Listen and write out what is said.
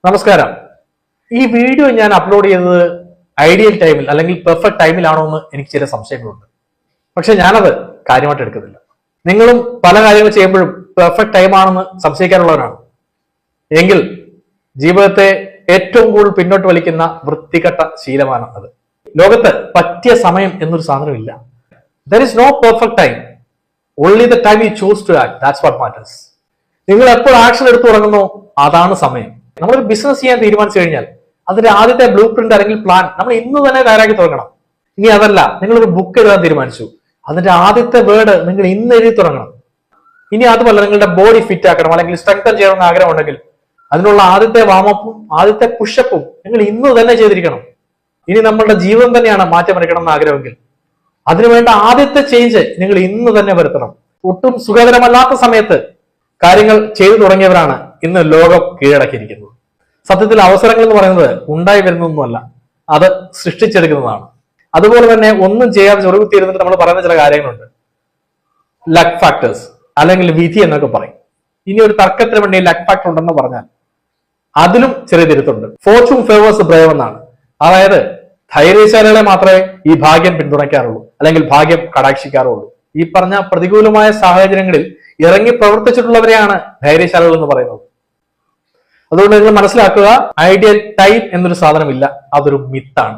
നമസ്കാരം. ഈ വീഡിയോ ഞാൻ അപ്ലോഡ് ചെയ്തത് ഐഡിയൽ ടൈമിൽ അല്ലെങ്കിൽ പെർഫെക്റ്റ് ടൈമിലാണോ എന്ന് എനിക്ക് ചില സംശയങ്ങളുണ്ട്. പക്ഷെ ഞാനത് കാര്യമായിട്ട് എടുക്കുന്നില്ല. നിങ്ങളും പല കാര്യങ്ങൾ ചെയ്യുമ്പോഴും പെർഫെക്റ്റ് ടൈമാണെന്ന് സംശയിക്കാറുള്ളവരാണ് എങ്കിൽ ജീവിതത്തെ ഏറ്റവും കൂടുതൽ പിന്നോട്ട് വലിക്കുന്ന വൃത്തികെട്ട ശീലമാണ് അത്. ലോകത്ത് പറ്റിയ സമയം എന്നൊരു സാധനമില്ല. There is no perfect time, only the time you choose to act, that's what matters. നിങ്ങൾ എപ്പോൾ ആക്ഷൻ എടുത്തു തുടങ്ങുന്നോ അതാണ് സമയം. നമ്മളൊരു ബിസിനസ് ചെയ്യാൻ തീരുമാനിച്ചു കഴിഞ്ഞാൽ അതിന്റെ ആദ്യത്തെ ബ്ലൂ പ്രിന്റ് അല്ലെങ്കിൽ പ്ലാൻ നമ്മൾ ഇന്ന് തന്നെ തയ്യാറാക്കി തുടങ്ങണം. ഇനി അതല്ല, നിങ്ങളൊരു ബുക്ക് എഴുതാൻ തീരുമാനിച്ചു, അതിന്റെ ആദ്യത്തെ വേർഡ് നിങ്ങൾ ഇന്ന് എഴുതി തുടങ്ങണം. ഇനി അതുമല്ല, നിങ്ങളുടെ ബോഡി ഫിറ്റ് ആക്കണം അല്ലെങ്കിൽ സ്ട്രെങ്തൻ ചെയ്യണമെന്ന് ആഗ്രഹം ഉണ്ടെങ്കിൽ അതിനുള്ള ആദ്യത്തെ വാമപ്പും ആദ്യത്തെ പുഷപ്പും നിങ്ങൾ ഇന്ന് തന്നെ ചെയ്തിരിക്കണം. ഇനി നമ്മളുടെ ജീവിതം തന്നെയാണ് മാറ്റമറിക്കണം എന്ന് ആഗ്രഹമെങ്കിൽ അതിനുവേണ്ട ആദ്യത്തെ ചേഞ്ച് നിങ്ങൾ ഇന്ന് തന്നെ വരുത്തണം. ഒട്ടും സുഖകരമല്ലാത്ത സമയത്ത് കാര്യങ്ങൾ ചെയ്തു തുടങ്ങിയവരാണ് ഇന്ന് ലോകം കീഴടക്കിയിരിക്കുന്നത്. സത്യത്തിൽ അവസരങ്ങൾ എന്ന് പറയുന്നത് ഉണ്ടായി വരുന്നതൊന്നുമല്ല, അത് സൃഷ്ടിച്ചെടുക്കുന്നതാണ്. അതുപോലെ തന്നെ ഒന്നും ചെയ്യാതെ ചൊറുകുത്തിയിരുന്നിട്ട് നമ്മൾ പറയുന്ന ചില കാര്യങ്ങളുണ്ട്, ലക്ക് ഫാക്ടേഴ്സ് അല്ലെങ്കിൽ വിധി എന്നൊക്കെ പറയും. ഇനി ഒരു തർക്കത്തിന് വേണ്ടി ലക്ക് ഫാക്ടർ ഉണ്ടെന്ന് പറഞ്ഞാൽ അതിലും ചെറിയ തിരുത്തുണ്ട്. ഫോർച്യൂൺ ഫേവേഴ്സ് ബ്രേവ് എന്നാണ്. അതായത് ധൈര്യശാലികളെ മാത്രമേ ഈ ഭാഗ്യം പിന്തുണയ്ക്കാറുള്ളൂ അല്ലെങ്കിൽ ഭാഗ്യം കടാക്ഷിക്കാറുള്ളൂ. ഈ പറഞ്ഞ പ്രതികൂലമായ സാഹചര്യങ്ങളിൽ ഇറങ്ങി പ്രവർത്തിച്ചിട്ടുള്ളവരെയാണ് ധൈര്യശാലികൾ എന്ന് പറയുന്നത്. അതുകൊണ്ട് നിങ്ങൾ മനസ്സിലാക്കുക, ഐഡിയൽ ടൈം എന്നൊരു സാധനമില്ല, അതൊരു മിത്താണ്.